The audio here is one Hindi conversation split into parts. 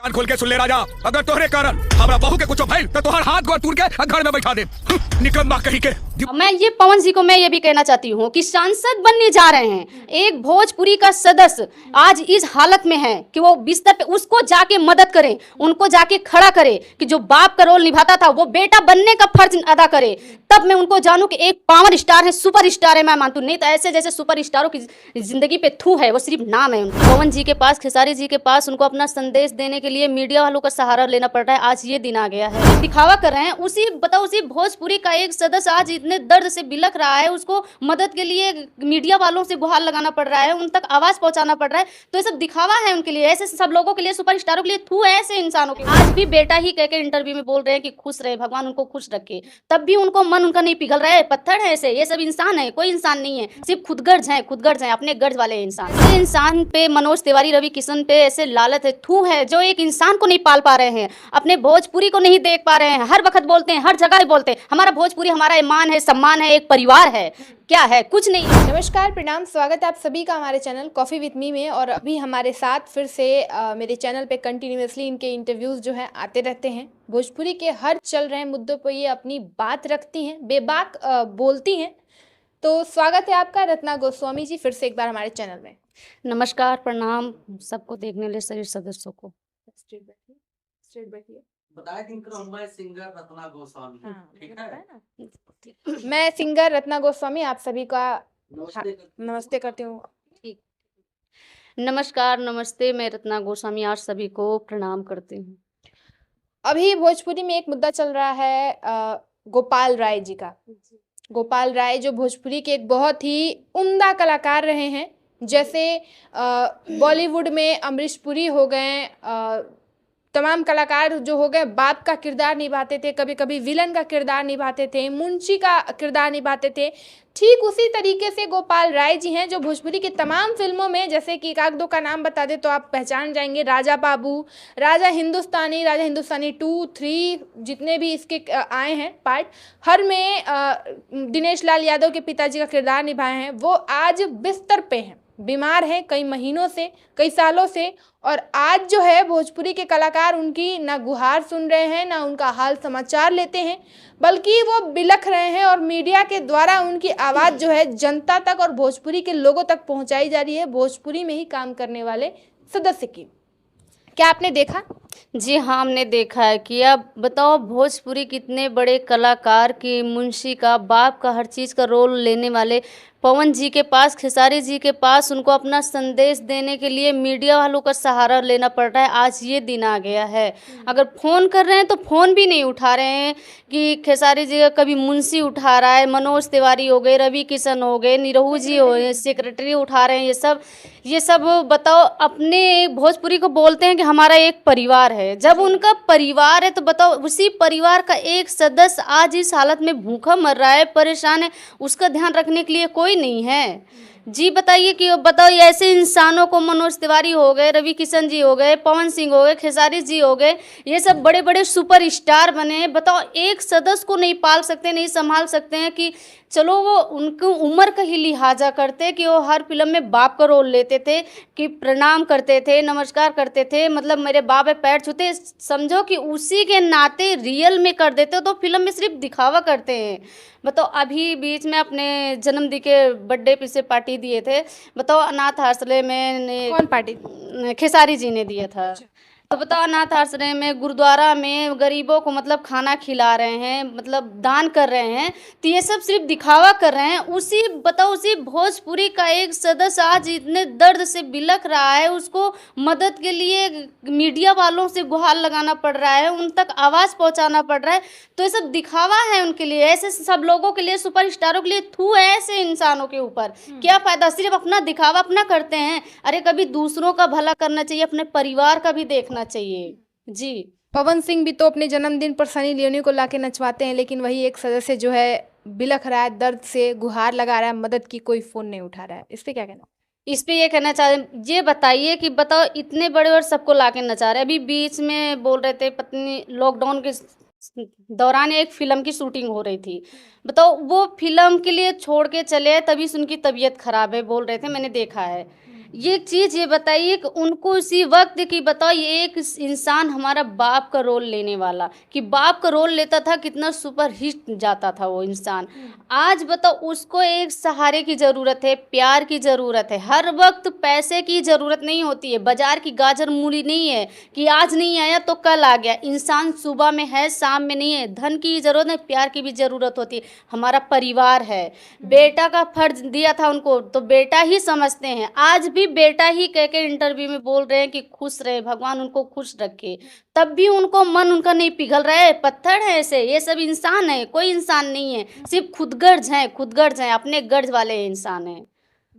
कान खोल के सुन ले राजा, अगर तोहरे कारण हमरा बहू के कुछो भइल तो तोहर हाथ गोड़ तोड़ के घर में बैठा दे। निकल मां कहीं के। मैं ये पवन जी को मैं ये भी कहना चाहती हूँ कि सांसद बनने जा रहे हैं, एक भोजपुरी का सदस्य आज इस हालत में है कि वो बिस्तर पे, उसको जाके मदद करें, उनको जाके खड़ा करे कि जो बाप का रोल निभाता था वो बेटा बनने का फर्ज अदा करे, तब मैं उनको जानूं कि एक पावर स्टार है, सुपर स्टार है। मैं मानती हूँ, नहीं तो ऐसे जैसे सुपर स्टारों की जिंदगी पे थू है, वो सिर्फ नाम है उनका। पवन जी के पास, खेसारी जी के पास उनको अपना संदेश देने के लिए मीडिया वालों का सहारा लेना पड़ रहा है। आज ये दिन आ गया है, दिखावा कर रहे हैं। उसी भोजपुरी का एक सदस्य आज इतने दर्द से बिलख रहा है, उसको मदद के लिए मीडिया वालों से गुहार लगाना पड़ रहा है, उन तक आवाज पहुंचाना पड़ रहा है। तो ये सब दिखावा है उनके लिए, ऐसे सब लोगों के लिए, सुपर स्टारों के लिए थू है ऐसे इंसानों के। आज भी बेटा ही कह के इंटरव्यू में बोल रहे हैं कि खुश रहे, भगवान उनको खुश रखे, तब भी उनको मन उनका नहीं पिघल रहा है। पत्थर है ऐसे, ये सब इंसान है, कोई इंसान नहीं है, सिर्फ खुदगर्ज है, अपने गर्ज वाले इंसान। ऐसे इंसान पे, मनोज तिवारी, रवि किशन पे ऐसे लालच है, थू है, जो एक इंसान को नहीं पाल पा रहे हैं, अपने भोजपुरी को नहीं देख पा रहे हैं। हर वक्त बोलते हैं, हर जगह बोलते हैं हमारा भोजपुरी हमारा ईमान है, सम्मान है, एक परिवार है, क्या है? कुछ नहीं। नमस्कार, प्रणाम, स्वागत है आप सभी का हमारे चैनल कॉफ़ी विद मी में। और अभी हमारे साथ फिर से मेरे चैनल पे कंटिन्यूअसली इनके इंटरव्यूज़ जो हैं आते रहते हैं। भोजपुरी के हर चल रहे मुद्दों पर ये अपनी बात रखती हैं, बेबाक बोलती हैं। तो स्वागत है आपका रत्ना गोस्वामी जी फिर से एक बार हमारे चैनल में। नमस्कार, प्रणाम सबको देखने वाले सभी सदस्यों को। स्ट्रेट बैठिए। बताया मैं सिंगर रत्ना गोस्वामी। ठीक है, मैं सिंगर रत्ना गोस्वामी आप सभी का नमस्ते करती हूँ। ठीक, नमस्कार, नमस्ते, मैं रत्ना गोस्वामी आज सभी को प्रणाम करती हूँ। अभी भोजपुरी में एक मुद्दा चल रहा है गोपाल राय जी का। गोपाल राय जो भोजपुरी के एक बहुत ही उम्दा कलाकार रहे हैं, जैसे बॉलीवुड में अमरीश पुरी हो गए, तमाम कलाकार जो हो गए बाप का किरदार निभाते थे, कभी कभी विलन का किरदार निभाते थे, मुंशी का किरदार निभाते थे। ठीक उसी तरीके से गोपाल राय जी हैं जो भोजपुरी की तमाम फिल्मों में, जैसे कि एक आध दो का नाम बता दे तो आप पहचान जाएंगे, राजा बाबू, राजा हिंदुस्तानी 2, 3 जितने भी इसके आए हैं पार्ट, हर में दिनेश लाल यादव के पिताजी का किरदार निभाए हैं। वो आज बिस्तर पे हैं, बीमार हैं कई महीनों से, कई सालों से। और आज जो है भोजपुरी के कलाकार उनकी ना गुहार सुन रहे हैं, ना उनका हाल समाचार लेते हैं, बल्कि वो बिलख रहे हैं। और मीडिया के द्वारा उनकी आवाज़ जो है जनता तक और भोजपुरी के लोगों तक पहुंचाई जा रही है, भोजपुरी में ही काम करने वाले सदस्य की। क्या आपने देखा? जी हाँ, हमने देखा है कि अब बताओ, भोजपुरी कितने बड़े कलाकार की, मुंशी का, बाप का, हर चीज़ का रोल लेने वाले पवन जी के पास, खेसारी जी के पास उनको अपना संदेश देने के लिए मीडिया वालों का सहारा लेना पड़ रहा है। आज ये दिन आ गया है, अगर फ़ोन कर रहे हैं तो फ़ोन भी नहीं उठा रहे हैं कि खेसारी जी का कभी मुंशी उठा रहा है, मनोज तिवारी हो गए, रवि किशन हो गए, निरहू जी हो गए, सेक्रेटरी उठा रहे हैं। ये सब बताओ, अपने भोजपुरी को बोलते हैं कि हमारा एक परिवार है। जब उनका परिवार है तो बताओ, उसी परिवार का एक सदस्य आज इस हालत में भूखा मर रहा है, परेशान है, उसका ध्यान रखने के लिए कोई नहीं है। जी बताइए कि बताओ, ऐसे इंसानों को, मनोज तिवारी हो गए, रवि किशन जी हो गए, पवन सिंह हो गए, खेसारी जी हो गए, ये सब बड़े बड़े सुपर स्टार बने हैं। बताओ, एक सदस्य को नहीं पाल सकते, नहीं संभाल सकते हैं कि चलो वो उनको उम्र का ही लिहाजा करते कि वो हर फिल्म में बाप का रोल लेते थे, कि प्रणाम करते थे, नमस्कार करते थे, मतलब मेरे बाप है पैर छूते, समझो कि उसी के नाते रियल में कर देते, तो फिल्म में सिर्फ दिखावा करते हैं। बताओ, अभी बीच में अपने जन्मदिन के बर्थडे पे से पार्टी दिए थे, बताओ अनाथ आश्रय में। कौन पार्टी? खेसारी जी ने दिया था। तो बताओ, अनाथ आश्रय में, गुरुद्वारा में गरीबों को मतलब खाना खिला रहे हैं, मतलब दान कर रहे हैं, तो ये सब सिर्फ दिखावा कर रहे हैं। उसी भोजपुरी का एक सदस्य आज इतने दर्द से बिलख रहा है, उसको मदद के लिए मीडिया वालों से गुहार लगाना पड़ रहा है, उन तक आवाज़ पहुंचाना पड़ रहा है। तो ये सब दिखावा है उनके लिए, ऐसे सब लोगों के लिए, सुपर स्टारों के लिए थू है ऐसे इंसानों के ऊपर। क्या फ़ायदा? सिर्फ अपना दिखावा अपना करते हैं। अरे कभी दूसरों का भला करना चाहिए, अपने परिवार का भी देखना चाहिए। जी, पवन सिंह भी तो अपने जन्मदिन पर सनी लियोनी को लाके नचवाते हैं, लेकिन वही एक सदस्य जो है बिलख रहा है, दर्द से गुहार लगा रहा है, मदद की कोई फ़ोन नहीं उठा रहा है। इस पे क्या कहना? इस पे ये कहना चाहते, ये बताइए कि बताओ, इतने बड़े और सबको लाके नचा रहे। अभी बीच में बोल रहे थे, पत्नी लॉकडाउन के दौरान एक फिल्म की शूटिंग हो रही थी, बताओ वो फिल्म के लिए छोड़ के चले, तभी उनकी तबीयत खराब है बोल रहे थे, मैंने देखा है। ये चीज़ ये बताइए कि उनको उसी वक्त कि बताओ ये एक इंसान हमारा बाप का रोल लेने वाला कि बाप का रोल लेता था कितना सुपर हिट जाता था वो इंसान। आज बताओ उसको एक सहारे की ज़रूरत है, प्यार की ज़रूरत है। हर वक्त पैसे की ज़रूरत नहीं होती है, बाजार की गाजर मूली नहीं है कि आज नहीं आया तो कल आ गया। इंसान सुबह में है शाम में नहीं है। धन की ज़रूरत है, प्यार की भी ज़रूरत होती है। हमारा परिवार है, बेटा का फर्ज दिया था उनको तो बेटा ही समझते हैं। आज भी बेटा ही कह के इंटरव्यू में बोल रहे हैं कि खुश रहे, भगवान उनको खुश रखे। तब भी उनको मन उनका नहीं पिघल रहा है। पत्थर है ऐसे, ये सब इंसान है, कोई इंसान नहीं है, सिर्फ खुदगर्ज हैं, अपने गर्ज वाले इंसान हैं।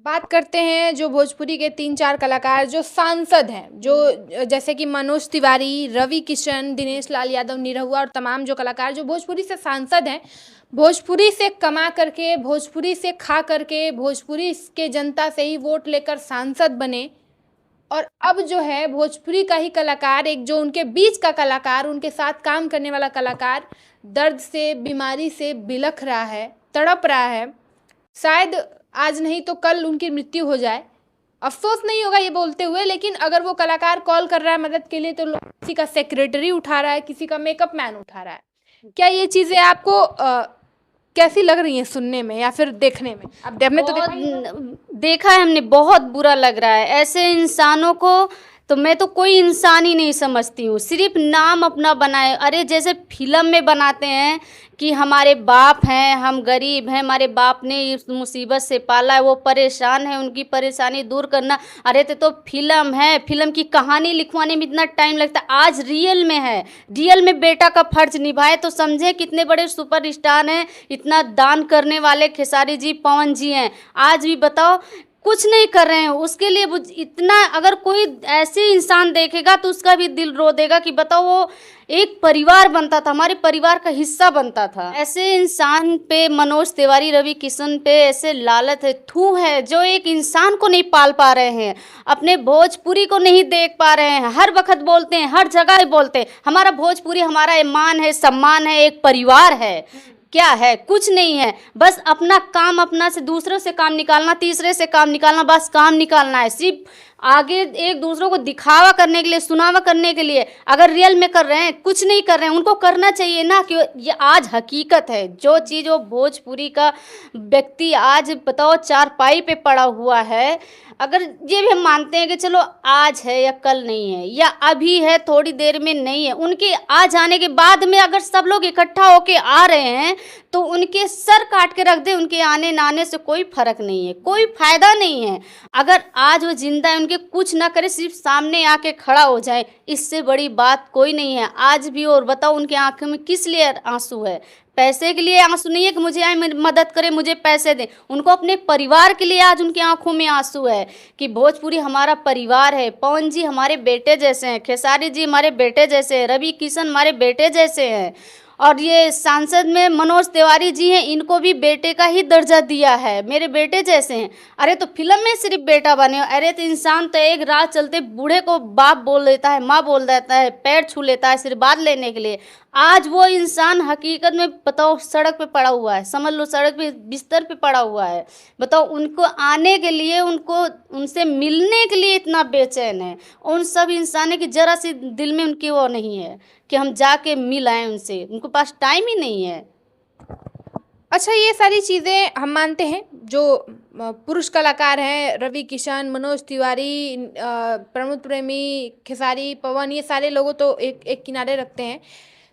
बात करते हैं जो भोजपुरी के 3-4 कलाकार जो सांसद हैं, जो जैसे कि मनोज तिवारी, रवि किशन, दिनेश लाल यादव निरहुआ और तमाम जो कलाकार जो भोजपुरी से सांसद हैं, भोजपुरी से कमा करके, भोजपुरी से खा करके, भोजपुरी के जनता से ही वोट लेकर सांसद बने। और अब जो है भोजपुरी का ही कलाकार, एक जो उनके बीच का कलाकार, उनके साथ काम करने वाला कलाकार दर्द से, बीमारी से बिलख रहा है, तड़प रहा है। शायद आज नहीं तो कल उनकी मृत्यु हो जाए। अफसोस नहीं होगा ये बोलते हुए, लेकिन अगर वो कलाकार कॉल कर रहा है मदद के लिए तो किसी का सेक्रेटरी उठा रहा है, किसी का मेकअप मैन उठा रहा है। क्या ये चीज़ें आपको कैसी लग रही हैं सुनने में या फिर देखने में? आप हमने तो देखा है हमने, बहुत बुरा लग रहा है ऐसे इंसानों को। तो मैं तो कोई इंसान ही नहीं समझती हूँ, सिर्फ नाम अपना बनाए। अरे जैसे फिल्म में बनाते हैं कि हमारे बाप हैं, हम गरीब हैं, हमारे बाप ने इस मुसीबत से पाला है, वो परेशान है, उनकी परेशानी दूर करना। अरे तो फिल्म है, फिल्म की कहानी लिखवाने में इतना टाइम लगता है। आज रियल में है, रियल में बेटा का फर्ज निभाए तो समझे कितने बड़े सुपर स्टार हैं। इतना दान करने वाले खेसारी जी, पवन जी हैं, आज भी बताओ कुछ नहीं कर रहे हैं उसके लिए। इतना अगर कोई ऐसे इंसान देखेगा तो उसका भी दिल रो देगा कि बताओ वो एक परिवार बनता था, हमारे परिवार का हिस्सा बनता था। ऐसे इंसान पे, मनोज तिवारी, रवि किशन पे ऐसे लालच है, थू है, जो एक इंसान को नहीं पाल पा रहे हैं, अपने भोजपुरी को नहीं देख पा रहे हैं। हर वक्त बोलते हैं, हर जगह बोलते हैं हमारा भोजपुरी हमारा ईमान है, सम्मान है, एक परिवार है। क्या है? कुछ नहीं है, बस अपना काम, अपना से दूसरों से काम निकालना, तीसरे से काम निकालना, बस काम निकालना है। सिर्फ आगे एक दूसरों को दिखावा करने के लिए, सुनावा करने के लिए। अगर रियल में कर रहे हैं, कुछ नहीं कर रहे हैं, उनको करना चाहिए ना कि ये आज हकीकत है। जो चीज़ वो भोजपुरी का व्यक्ति आज बताओ चारपाई पे पड़ा हुआ है, अगर ये भी हम मानते हैं कि चलो आज है या कल नहीं है या अभी है थोड़ी देर में नहीं है, उनके आ जाने के बाद में अगर सब लोग इकट्ठा होके आ रहे हैं तो उनके सर काट के रख दे, उनके आने ना आने से कोई फर्क नहीं है, कोई फायदा नहीं है। अगर आज वो जिंदा है, उनके कुछ ना करे, सिर्फ सामने आके खड़ा हो जाए, इससे बड़ी बात कोई नहीं है आज भी। और बताओ उनके आंखों में किस लिए आंसू है? पैसे के लिए आंसू नहीं है कि मुझे आए मदद करे, मुझे पैसे दें। उनको अपने परिवार के लिए आज उनकी आंखों में आंसू है कि भोजपुरी हमारा परिवार है। पवन जी हमारे बेटे जैसे हैं, खेसारी जी हमारे बेटे जैसे हैं, रवि किशन हमारे बेटे जैसे हैं। और ये सांसद में मनोज तिवारी जी हैं, इनको भी बेटे का ही दर्जा दिया है, मेरे बेटे जैसे हैं। अरे तो फिल्म में सिर्फ बेटा बने हो, अरे तो इंसान तो एक रात चलते बूढ़े को बाप बोल देता है, माँ बोल देता है, पैर छू लेता है आशीर्वाद लेने के लिए। आज वो इंसान हकीकत में बताओ सड़क पे पड़ा हुआ है, समझ लो सड़क पे बिस्तर पे पड़ा हुआ है। बताओ उनको आने के लिए, उनको उनसे मिलने के लिए इतना बेचैन है। उन सब इंसानों की जरा सी दिल में उनकी वो नहीं है कि हम जाके मिल आए उनसे, उनके पास टाइम ही नहीं है। अच्छा, ये सारी चीज़ें हम मानते हैं जो पुरुष कलाकार हैं, रवि किशन, मनोज तिवारी, प्रमोद प्रेमी, खेसारी, पवन, ये सारे लोगों तो एक किनारे रखते हैं।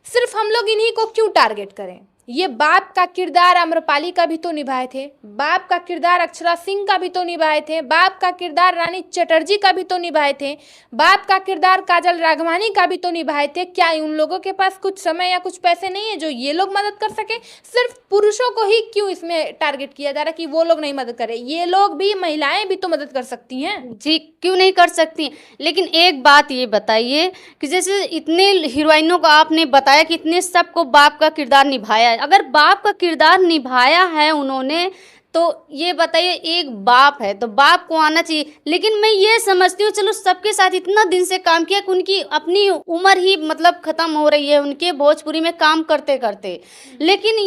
सिर्फ हम लोग इन्हीं को क्यों टारगेट करें? ये बाप का किरदार आम्रपाली का भी तो निभाए थे, बाप का किरदार अक्षरा सिंह का भी तो निभाए थे, बाप का किरदार रानी चटर्जी का भी तो निभाए थे, बाप का किरदार काजल राघवानी का भी तो निभाए थे। क्या उन लोगों के पास कुछ समय या कुछ पैसे नहीं है जो ये लोग मदद कर सके? सिर्फ पुरुषों को ही क्यों इसमें टारगेट किया जा रहा है कि वो लोग नहीं मदद करें? ये लोग भी, महिलाएं भी तो मदद कर सकती हैं जी, क्यों नहीं कर सकती? लेकिन एक बात ये बताइए कि जैसे इतने हीरोइनों का आपने बताया कि इतने सबको बाप का किरदार निभाया है, अगर बाप का किरदार निभाया है उन्होंने तो ये बताइए, एक बाप है तो बाप को आना चाहिए। लेकिन मैं ये समझती हूँ चलो सबके साथ इतना दिन से काम किया कि उनकी अपनी उम्र ही मतलब ख़त्म हो रही है उनके भोजपुरी में काम करते करते। लेकिन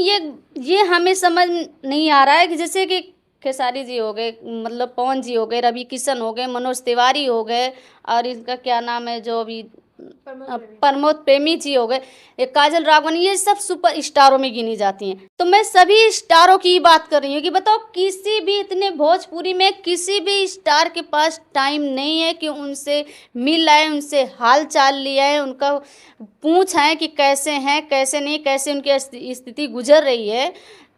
ये हमें समझ नहीं आ रहा है कि जैसे कि खेसारी जी हो गए, मतलब पवन जी हो गए, रवि किशन हो गए, मनोज तिवारी हो गए, और इनका क्या नाम है जो अभी प्रमोद प्रेमी जी हो गए, ये काजल राघवानी, ये सब सुपर स्टारों में गिनी जाती हैं। तो मैं सभी स्टारों की बात कर रही हूँ कि बताओ किसी भी इतने भोजपुरी में किसी भी स्टार के पास टाइम नहीं है कि उनसे मिल आए, उनसे हाल चाल लिए आए, उनका पूछ आए कि कैसे हैं कैसे नहीं, कैसे उनकी स्थिति गुजर रही है।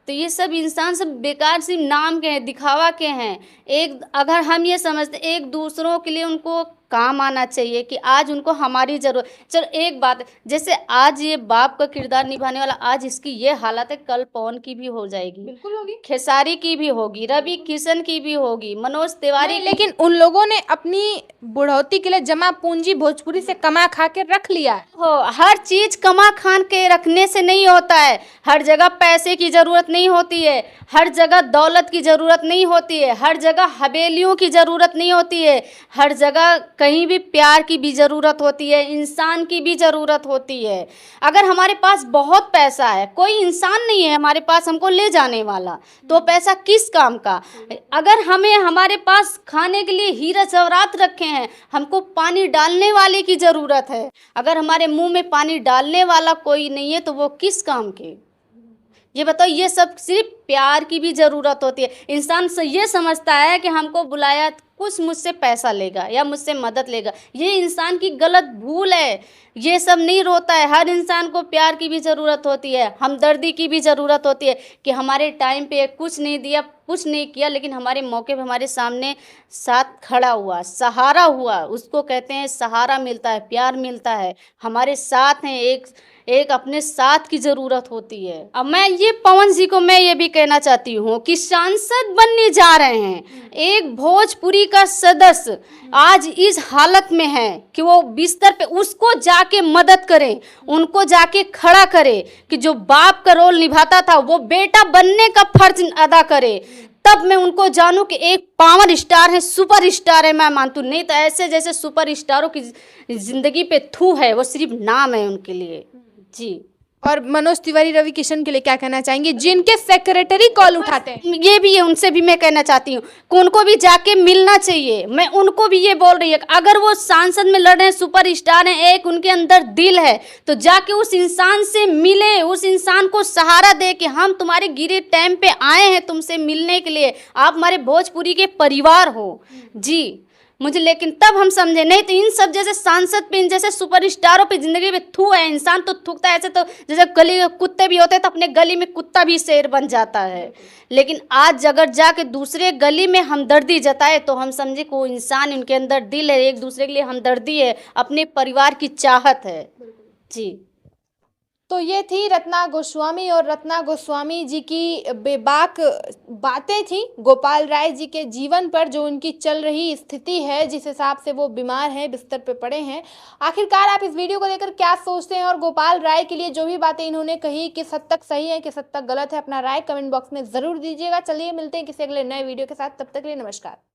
तो ये सब इंसान सब बेकार सिर्फ नाम के हैं, दिखावा के हैं। एक अगर हम ये समझते एक दूसरों के लिए उनको काम आना चाहिए कि आज उनको हमारी ज़रूरत। चलो एक बात, जैसे आज ये बाप का किरदार निभाने वाला, आज इसकी ये हालत है, कल पवन की भी हो जाएगी, बिल्कुल होगी, खेसारी की भी होगी, रवि किशन की भी होगी, मनोज तिवारी। लेकिन उन लोगों ने अपनी बुढ़ौती के लिए जमा पूंजी भोजपुरी से कमा खा के रख लिया है। हो, हर चीज कमा खान के रखने से नहीं होता है, हर जगह पैसे की जरूरत नहीं होती है, हर जगह दौलत की जरूरत नहीं होती है, हर जगह हवेलियों की जरूरत नहीं होती है, हर जगह कहीं भी प्यार की भी जरूरत होती है, इंसान की भी जरूरत होती है। अगर हमारे पास बहुत पैसा है, कोई इंसान नहीं है हमारे पास हमको ले जाने वाला, तो पैसा किस काम का। अगर हमें हमारे पास खाने के लिए हीरा जवाहरात रखे हैं, हमको पानी डालने वाले की जरूरत है, अगर हमारे मुंह में पानी डालने वाला कोई नहीं है तो वो किस काम के। ये बताओ, ये सब सिर्फ प्यार की भी ज़रूरत होती है। इंसान से ये समझता है कि हमको बुलाया कुछ मुझसे पैसा लेगा या मुझसे मदद लेगा, ये इंसान की गलत भूल है। ये सब नहीं होता है, हर इंसान को प्यार की भी ज़रूरत होती है, हमदर्दी की भी ज़रूरत होती है कि हमारे टाइम पे कुछ नहीं दिया, कुछ नहीं किया, लेकिन हमारे मौके पे हमारे सामने साथ खड़ा हुआ, सहारा हुआ, उसको कहते हैं सहारा मिलता है, प्यार मिलता है, हमारे साथ हैं, एक अपने साथ की ज़रूरत होती है। अब मैं ये पवन जी को मैं ये भी कहना चाहती हूँ कि सांसद बनने जा रहे हैं, एक भोजपुरी का सदस्य आज इस हालत में है कि वो बिस्तर पे, उसको जाके मदद करें, उनको जाके खड़ा करे कि जो बाप का रोल निभाता था वो बेटा बनने का फर्ज अदा करे, तब मैं उनको जानूं कि एक पावर स्टार है, सुपर स्टार है, मैं मानती हूँ। नहीं तो ऐसे जैसे सुपर स्टारों की जिंदगी पे थू है, वो सिर्फ नाम है उनके लिए जी। और मनोज तिवारी, रवि किशन के लिए क्या कहना चाहेंगे, जिनके सेक्रेटरी कॉल उठाते हैं? ये भी है, उनसे भी मैं कहना चाहती हूँ कि उनको भी जाके मिलना चाहिए। मैं उनको भी ये बोल रही है, अगर वो सांसद में लड़ रहे हैं, सुपर स्टार हैं, एक उनके अंदर दिल है, तो जाके उस इंसान से मिले, उस इंसान को सहारा दे कि हम तुम्हारे गिरे टाइम पे आए हैं तुमसे मिलने के लिए, आप हमारे भोजपुरी के परिवार हो जी। मुझे लेकिन तब हम समझे, नहीं तो इन सब जैसे सांसद पे, इन जैसे सुपर स्टारों पे जिंदगी में थू है, इंसान तो थूकता है। ऐसे तो जैसे गली कुत्ते भी होते हैं तो अपने गली में कुत्ता भी शेर बन जाता है, लेकिन आज अगर जाके दूसरे गली में हमदर्दी जताए तो हम समझे को इंसान, इनके अंदर दिल है, एक दूसरे के लिए हमदर्दी है, अपने परिवार की चाहत है जी। तो ये थी रत्ना गोस्वामी, और रत्ना गोस्वामी जी की बेबाक बातें थी गोपाल राय जी के जीवन पर, जो उनकी चल रही स्थिति है, जिस हिसाब से वो बीमार हैं, बिस्तर पे पड़े हैं। आखिरकार आप इस वीडियो को लेकर क्या सोचते हैं, और गोपाल राय के लिए जो भी बातें इन्होंने कही किस हद तक सही है, किस हद तक गलत है, अपना राय कमेंट बॉक्स में ज़रूर दीजिएगा। चलिए मिलते हैं किसी अगले नए वीडियो के साथ, तब तक के लिए नमस्कार।